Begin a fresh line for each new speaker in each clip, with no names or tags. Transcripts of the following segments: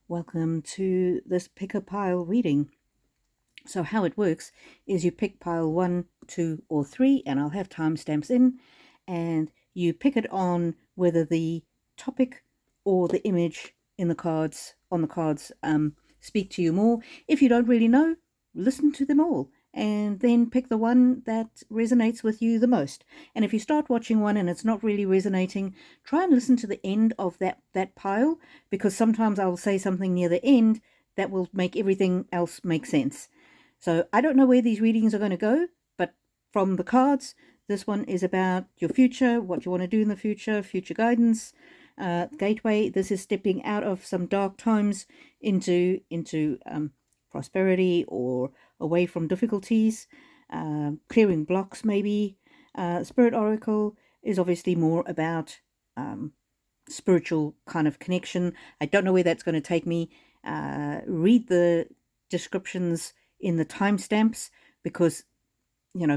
Welcome to this pick a pile reading. So how it works is you pick pile 1, 2 or 3 and I'll have timestamps in, and you pick it on whether the topic or the image in the cards speak to you more. If you don't really know, listen to them all and then pick the one that resonates with you the most. And if you start watching one and it's not really resonating, try and listen to the end of that pile, because sometimes I'll say something near the end that will make everything else make sense. So I don't know where these readings are going to go, but from the cards, this one is about your future, what you want to do in the future, future guidance, gateway. This is stepping out of some dark times into prosperity or away from difficulties, clearing blocks maybe. Spirit Oracle is obviously more about spiritual kind of connection. I don't know where that's going to take me. Read the descriptions in the timestamps, because,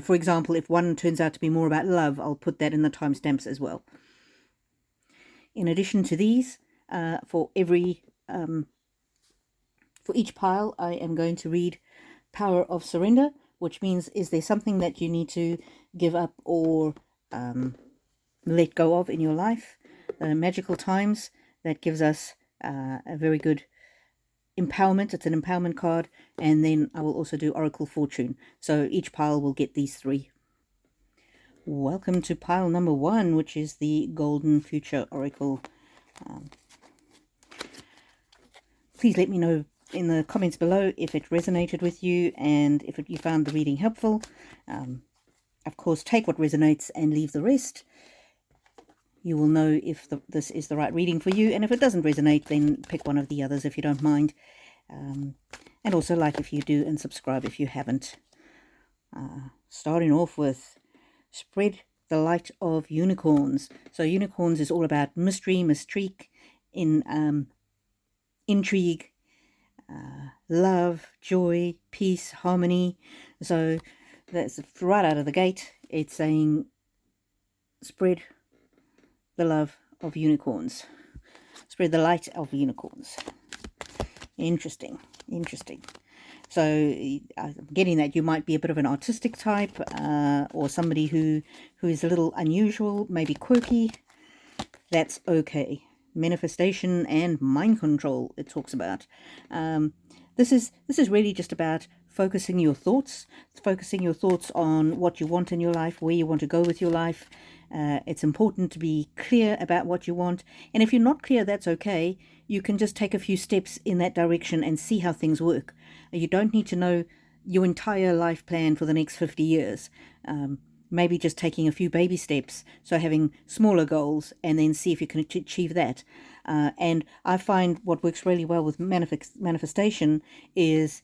for example, if one turns out to be more about love, I'll put that in the timestamps as well. In addition to these, for each pile, I am going to read Power of Surrender, which means, is there something that you need to give up or let go of in your life? Magical Times, that gives us a very good empowerment. It's an empowerment card. And then I will also do Oracle Fortune. So each pile will get these 3. Welcome to pile number 1, which is the Golden Future Oracle. Please let me know in the comments below if it resonated with you and if you found the reading helpful. Of course, take what resonates and leave the rest. You will know if this is the right reading for you, and if it doesn't resonate, then pick one of the others if you don't mind. And also like if you do, and subscribe if you haven't. Starting off with Spread the Light of Unicorns. So unicorns is all about mystery, mystique, intrigue, love, joy, peace, harmony. So that's right out of the gate. It's saying spread the love of unicorns. Spread the light of unicorns. Interesting. So I'm getting that you might be a bit of an artistic type, or somebody who is a little unusual, maybe quirky. That's okay. Manifestation and mind control, it talks about. This is really just about focusing your thoughts on what you want in your life, where you want to go with your life. It's important to be clear about what you want, and if you're not clear, that's okay. You can just take a few steps in that direction and see how things work. You don't need to know your entire life plan for the next 50 years. Maybe just taking a few baby steps, so having smaller goals, and then see if you can achieve that. And I find what works really well with manifestation is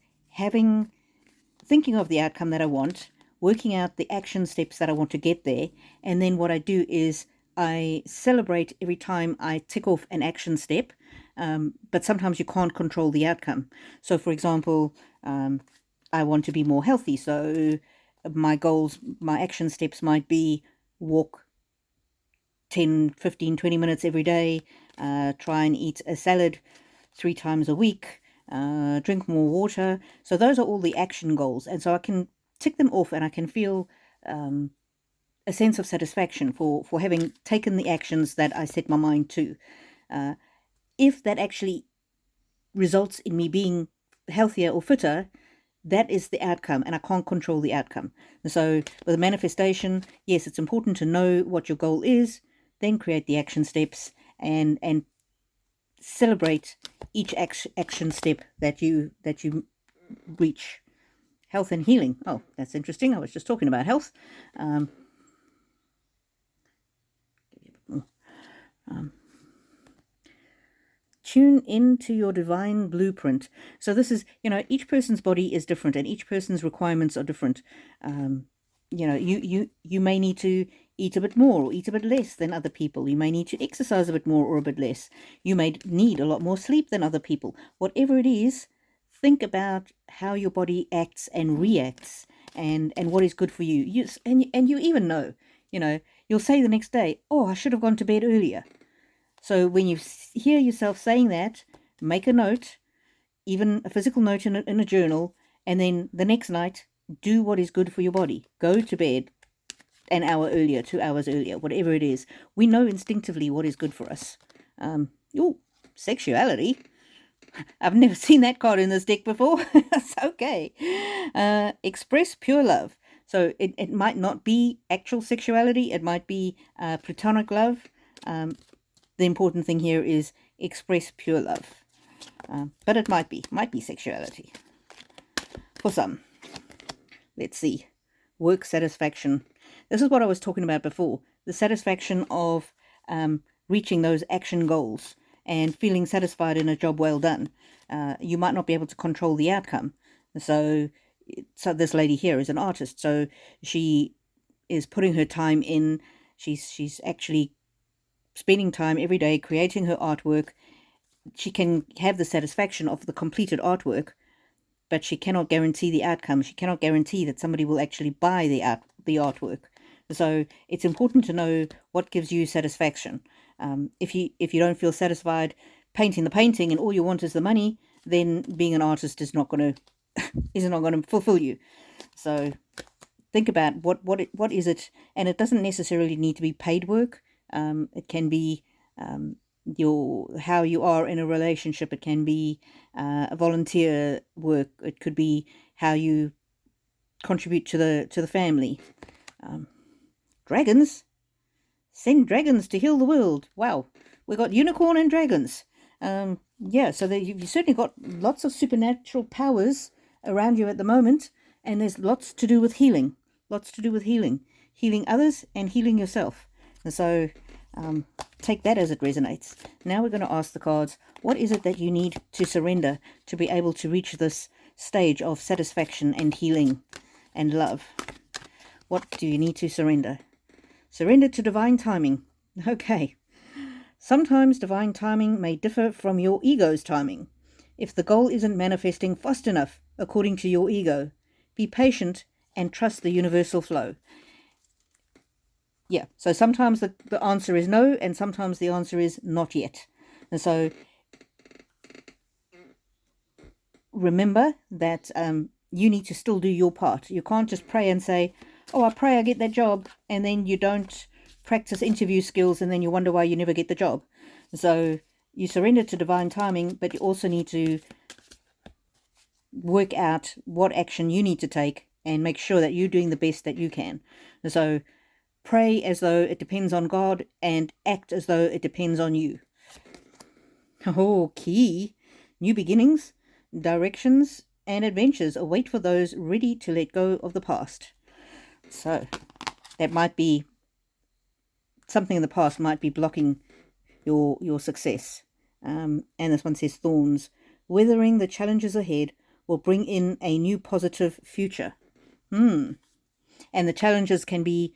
thinking of the outcome that I want, working out the action steps that I want to get there, and then what I do is I celebrate every time I tick off an action step, but sometimes you can't control the outcome. So, for example, I want to be more healthy, so my goals, my action steps might be walk 10, 15, 20 minutes every day, try and eat a salad 3 times a week, drink more water. So those are all the action goals, and so I can tick them off and I can feel a sense of satisfaction for having taken the actions that I set my mind to. If that actually results in me being healthier or fitter, that is the outcome, and I can't control the outcome. So with manifestation, yes, it's important to know what your goal is, then create the action steps and celebrate each action step that you reach. Health and healing. Oh, that's interesting. I was just talking about health. Tune into your divine blueprint. So this is, each person's body is different and each person's requirements are different. You may need to eat a bit more or eat a bit less than other people. You may need to exercise a bit more or a bit less. You may need a lot more sleep than other people. Whatever it is, think about how your body acts and reacts, and what is good for you. And you even know, you'll say the next day, oh, I should have gone to bed earlier. So when you hear yourself saying that, make a note, even a physical note in a journal, and then the next night, do what is good for your body. Go to bed an hour earlier, 2 hours earlier, whatever it is. We know instinctively what is good for us. Sexuality. I've never seen that card in this deck before. It's okay. Express pure love. So it might not be actual sexuality. It might be platonic love. The important thing here is express pure love. But it might be sexuality. For some. Let's see. Work satisfaction. This is what I was talking about before. The satisfaction of reaching those action goals and feeling satisfied in a job well done. You might not be able to control the outcome. So this lady here is an artist. So she is putting her time in. She's actually spending time every day creating her artwork. She can have the satisfaction of the completed artwork, but she cannot guarantee the outcome. She cannot guarantee that somebody will actually buy the artwork. So it's important to know what gives you satisfaction. If you don't feel satisfied painting the painting and all you want is the money, then being an artist is not going to fulfill you. So think about what is it, and it doesn't necessarily need to be paid work. It can be how you are in a relationship. It can be a volunteer work. It could be how you contribute to the family. Dragons. Send dragons to heal the world. Wow, we got unicorn and dragons. Yeah, so you've certainly got lots of supernatural powers around you at the moment, and there's lots to do with healing. Lots to do with healing others and healing yourself. And so take that as it resonates. Now we're going to ask the cards, what is it that you need to surrender to be able to reach this stage of satisfaction and healing and love? What do you need to surrender? Surrender to divine timing. Okay. Sometimes divine timing may differ from your ego's timing. If the goal isn't manifesting fast enough according to your ego, be patient and trust the universal flow. Yeah, so sometimes the answer is no, and sometimes the answer is not yet. And so remember that you need to still do your part. You can't just pray and say, oh, I pray I get that job, and then you don't practice interview skills, and then you wonder why you never get the job. So you surrender to divine timing, but you also need to work out what action you need to take and make sure that you're doing the best that you can. So pray as though it depends on God and act as though it depends on you. Oh, key. New beginnings, directions, and adventures await for those ready to let go of the past. So that might be something in the past might be blocking your success. And this one says thorns. Weathering the challenges ahead will bring in a new positive future. And the challenges can be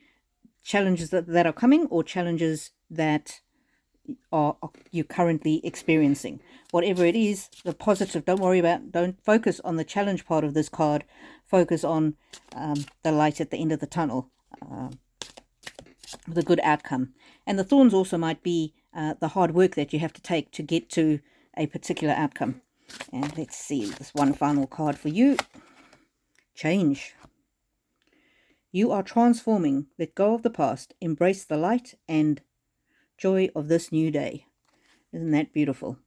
challenges that are coming, or challenges that are you're currently experiencing. Whatever it is, the positive, don't focus on the challenge part of this card. Focus on the light at the end of the tunnel, the good outcome. And the thorns also might be the hard work that you have to take to get to a particular outcome. And let's see this one final card for you. Change. You are transforming. Let go of the past. Embrace the light and joy of this new day. Isn't that beautiful?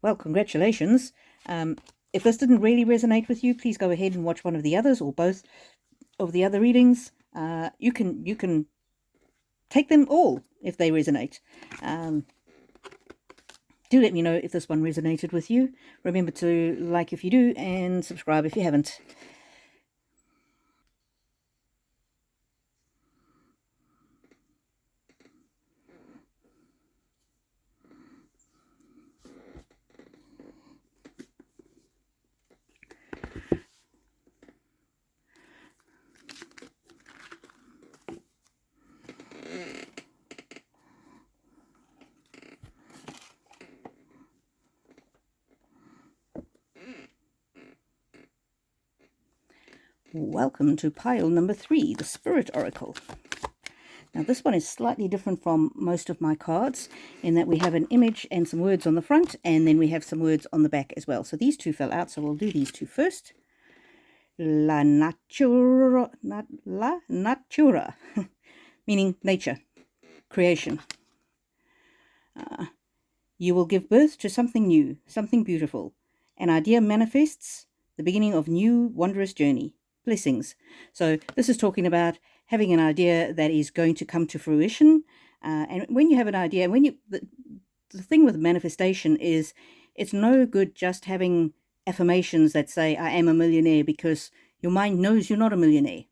Well, congratulations. If this didn't really resonate with you, please go ahead and watch one of the others or both of the other readings. You can take them all if they resonate. Do let me know if this one resonated with you. Remember to like if you do and subscribe if you haven't. Welcome to pile number 3, the Spirit Oracle. Now this one is slightly different from most of my cards in that we have an image and some words on the front, and then we have some words on the back as well. So these two fell out, so we'll do these two first. La natura, la natura, meaning nature, creation. You will give birth to something new, something beautiful. An idea manifests, the beginning of new wondrous journey. Blessings. So this is talking about having an idea that is going to come to fruition. And when you have an idea, the thing with manifestation is it's no good just having affirmations that say, I am a millionaire, because your mind knows you're not a millionaire.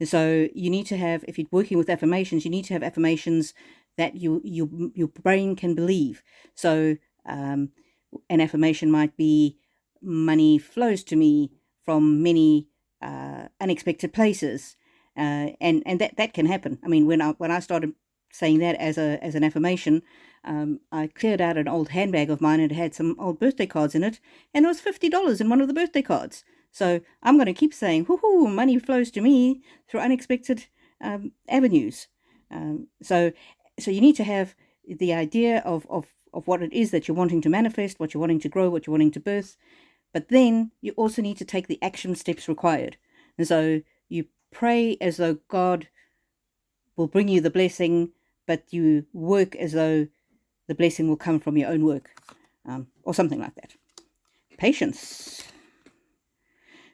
So you need to have, if you're working with affirmations, you need to have affirmations that your brain can believe. So an affirmation might be, money flows to me from many unexpected places, and that can happen. I mean, when I started saying that as an affirmation, I cleared out an old handbag of mine and it had some old birthday cards in it, and there was $50 in one of the birthday cards. So I'm going to keep saying, whoo-hoo, money flows to me through unexpected avenues. So you need to have the idea of what it is that you're wanting to manifest, what you're wanting to grow, what you're wanting to birth. But then you also need to take the action steps required. And so you pray as though God will bring you the blessing, but you work as though the blessing will come from your own work, or something like that. Patience.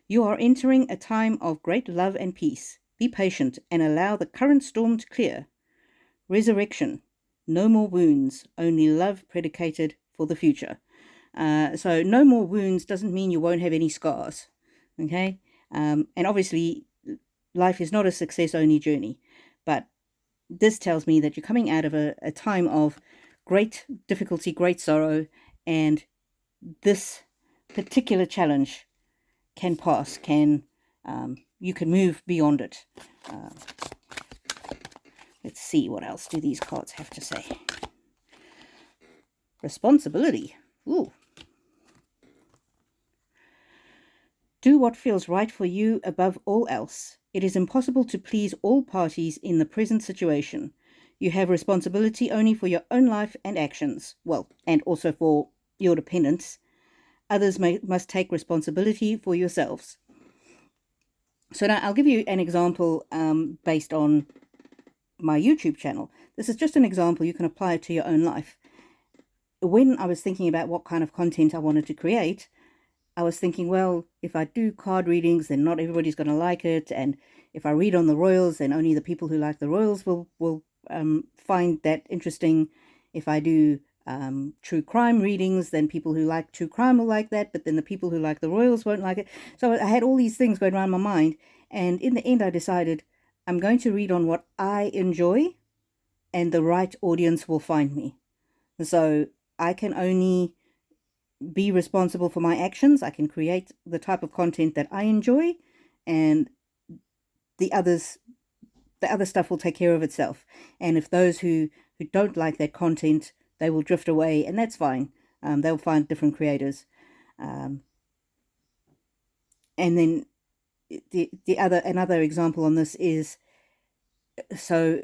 You are entering a time of great love and peace. Be patient and allow the current storm to clear. Resurrection. No more wounds, only love predicated for the future. So no more wounds doesn't mean you won't have any scars. Okay? And obviously, life is not a success-only journey. But this tells me that you're coming out of a time of great difficulty, great sorrow, and this particular challenge can pass, you can move beyond it. Let's see, what else do these cards have to say? Responsibility. Ooh. Do what feels right for you above all else. It is impossible to please all parties in the present situation. You have responsibility only for your own life and actions. Well, and also for your dependents. Others must take responsibility for yourselves. So now I'll give you an example based on my YouTube channel. This is just an example. You can apply it to your own life. When I was thinking about what kind of content I wanted to create, I was thinking, well, if I do card readings, then not everybody's going to like it. And if I read on the royals, then only the people who like the royals will find that interesting. If I do true crime readings, then people who like true crime will like that, but then the people who like the royals won't like it. So I had all these things going around my mind, and in the end I decided I'm going to read on what I enjoy, and the right audience will find me. So I can only be responsible for my actions. I can create the type of content that I enjoy, and the other stuff will take care of itself. And if those who don't like that content, they will drift away, and that's fine. They'll find different creators. And then another example on this is, so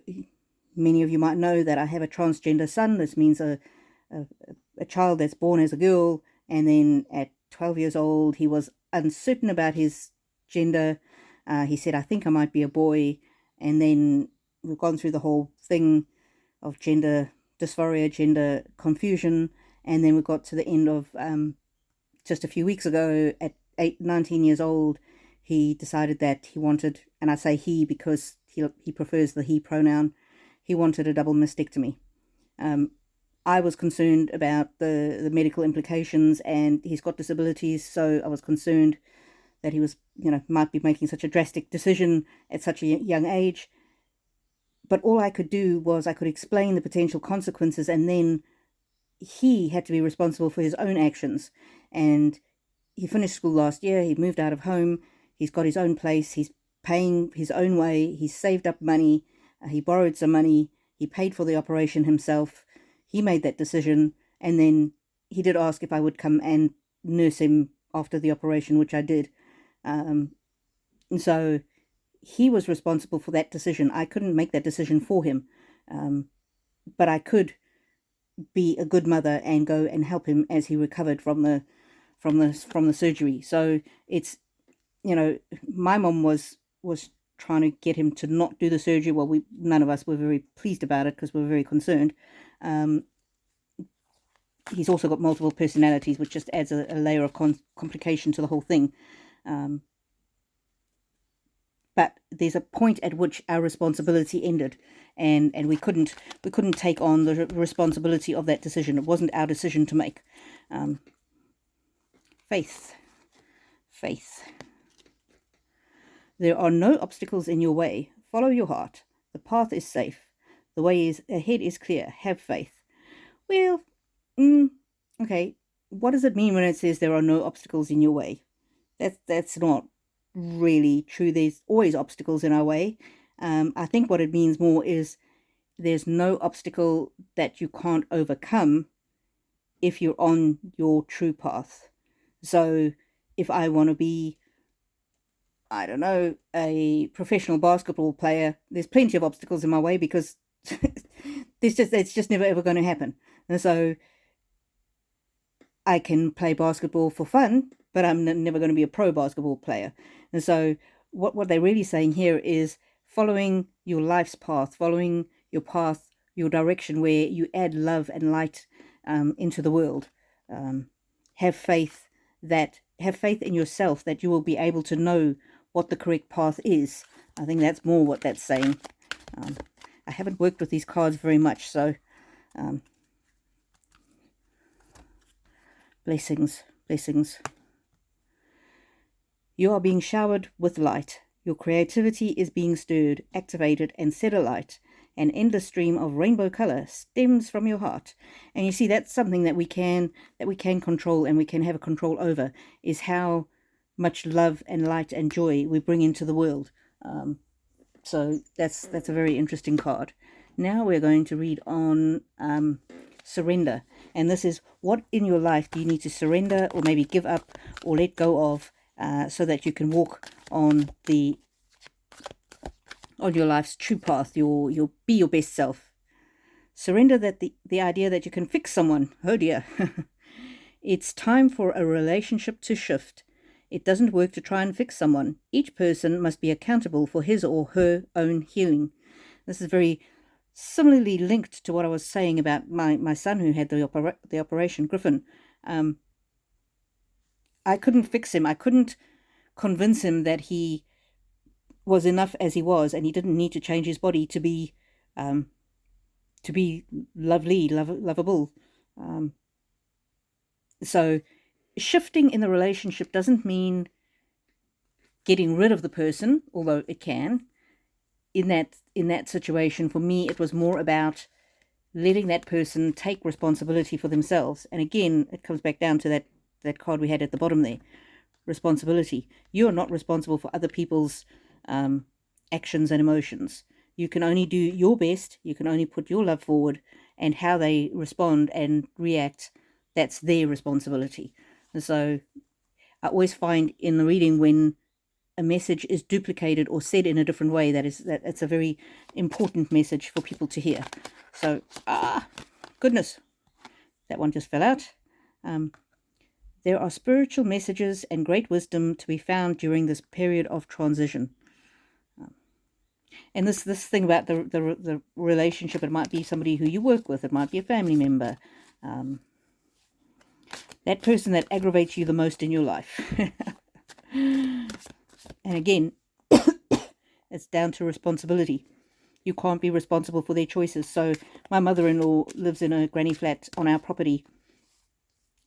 many of you might know that I have a transgender son. This means a child that's born as a girl, and then at 12 years old he was uncertain about his gender. He said, I think I might be a boy. And then we've gone through the whole thing of gender dysphoria, gender confusion, and then we got to the end of just a few weeks ago at 19 years old. He decided that he wanted, and I say he because he prefers the he pronoun, he wanted a double mastectomy. I was concerned about the medical implications, and he's got disabilities, so I was concerned that he was, might be making such a drastic decision at such a young age. But all I could do was I could explain the potential consequences, and then he had to be responsible for his own actions. And he finished school last year. He moved out of home. He's got his own place. He's paying his own way. He's saved up money. He borrowed some money. He paid for the operation himself. He made that decision. And then he did ask if I would come and nurse him after the operation, which I did. So he was responsible for that decision. I couldn't make that decision for him, but I could be a good mother and go and help him as he recovered from the surgery. So it's, you know, my mom was trying to get him to not do the surgery. Well, none of us were very pleased about it because we were very concerned. He's also got multiple personalities, which just adds a layer of complication to the whole thing. But there's a point at which our responsibility ended, and we couldn't take on the responsibility of that decision. It wasn't our decision to make. Faith. There are no obstacles in your way. Follow your heart. The path is safe. The way ahead is clear. Have faith. Well, okay. What does it mean when it says there are no obstacles in your way? That's not really true. There's always obstacles in our way. I think what it means more is there's no obstacle that you can't overcome if you're on your true path. So if I want to be, I don't know, a professional basketball player, there's plenty of obstacles in my way because it's just never ever going to happen. And so I can play basketball for fun, but I'm never going to be a pro basketball player. And so what they're really saying here is following your life's path, following your path, your direction where you add love and light into the world. Have faith in yourself that you will be able to know what the correct path is. I think that's more what that's saying. I haven't worked with these cards very much, so blessings. You are being showered with light. Your creativity is being stirred, activated, and set alight. An endless stream of rainbow color stems from your heart. And you see, that's something that we can control and we can have a control over, is how much love and light and joy we bring into the world. So that's a very interesting card. Now we're going to read on surrender. And this is, what in your life do you need to surrender or maybe give up or let go of so that you can walk on your life's true path, you'll be your best self. Surrender that the idea that you can fix someone. Oh dear. It's time for a relationship to shift. It doesn't work to try and fix someone. Each person must be accountable for his or her own healing. This is very similarly linked to what I was saying about my son who had the operation, Griffin. I couldn't fix him. I couldn't convince him that he was enough as he was, and he didn't need to change his body to be lovable. So shifting in the relationship doesn't mean getting rid of the person, although it can. In that situation, for me, it was more about letting that person take responsibility for themselves. And again, it comes back down to that card we had at the bottom there. Responsibility. You are not responsible for other people's actions and emotions. You can only do your best. You can only put your love forward, and how they respond and react, that's their responsibility. And so I always find in the reading, when a message is duplicated or said in a different way, that's a very important message for people to hear. So goodness, that one just fell out. There are spiritual messages and great wisdom to be found during this period of transition. And this thing about the relationship, it might be somebody who you work with, it might be a family member, that person that aggravates you the most in your life. And again, it's down to responsibility. You can't be responsible for their choices. So my mother-in-law lives in a granny flat on our property,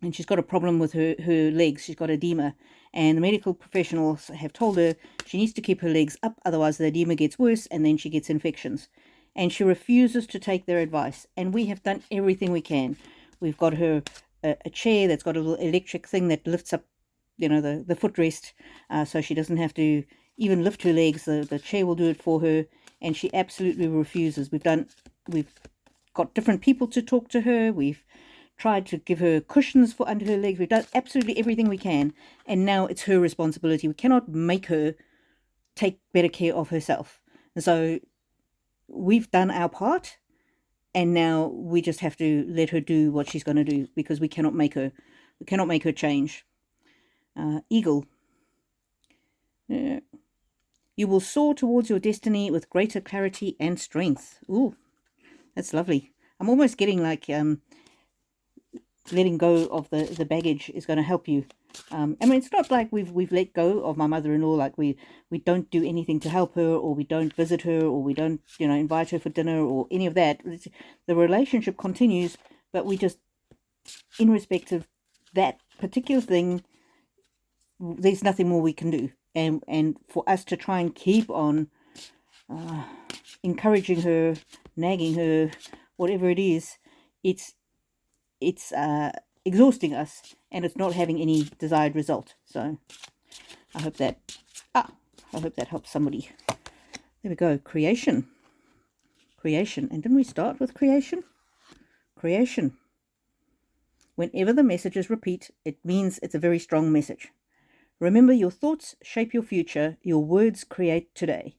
and she's got a problem with her legs. She's got edema, and the medical professionals have told her she needs to keep her legs up, otherwise the edema gets worse and then she gets infections. And she refuses to take their advice, and we have done everything we can. We've got her a chair that's got a little electric thing that lifts up, the footrest, so she doesn't have to even lift her legs. The chair will do it for her, and she absolutely refuses. We've got different people to talk to her. We've tried to give her cushions for under her legs. We've done absolutely everything we can, and now it's her responsibility. We cannot make her take better care of herself. And so we've done our part, and now we just have to let her do what she's going to do, because we cannot make her change. Eagle. You will soar towards your destiny with greater clarity and strength. Ooh, that's lovely. I'm almost getting like letting go of the baggage is going to help you. I mean, it's not like we've let go of my mother-in-law, like we don't do anything to help her, or we don't visit her, or we don't, you know, invite her for dinner or any of that. The relationship continues, but we just, in respect of that particular thing, there's nothing more we can do. And for us to try and keep on encouraging her, nagging her, whatever it is, it's exhausting us, and it's not having any desired result. So I hope that helps somebody. There we go. Creation. And didn't we start with creation? Whenever the messages repeat, it means it's a very strong message. Remember, your thoughts shape your future. Your words create today.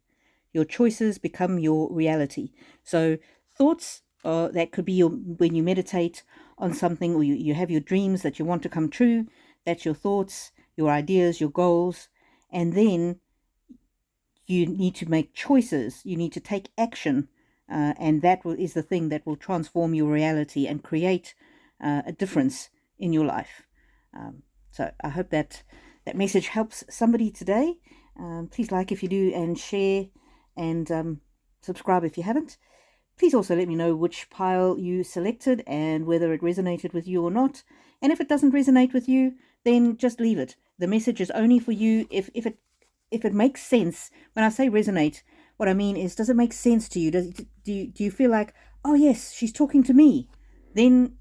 Your choices become your reality. So thoughts, that could be when you meditate on something, or you have your dreams that you want to come true. That's your thoughts, your ideas, your goals. And then you need to make choices. You need to take action. And that is the thing that will transform your reality and create a difference in your life. So I hope that message helps somebody today. Please like if you do, and share, and subscribe if you haven't. Please also let me know which pile you selected and whether it resonated with you or not. And if it doesn't resonate with you, then just leave it. The message is only for you if it makes sense. When I say resonate, what I mean is, does it make sense to you? Do you feel like, oh yes, she's talking to me? Then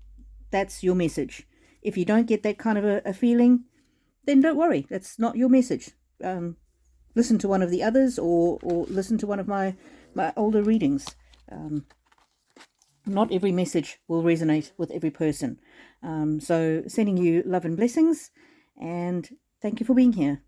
that's your message. If you don't get that kind of a feeling, then don't worry. That's not your message. Listen to one of the others, or listen to one of my older readings. Not every message will resonate with every person. So sending you love and blessings, and thank you for being here.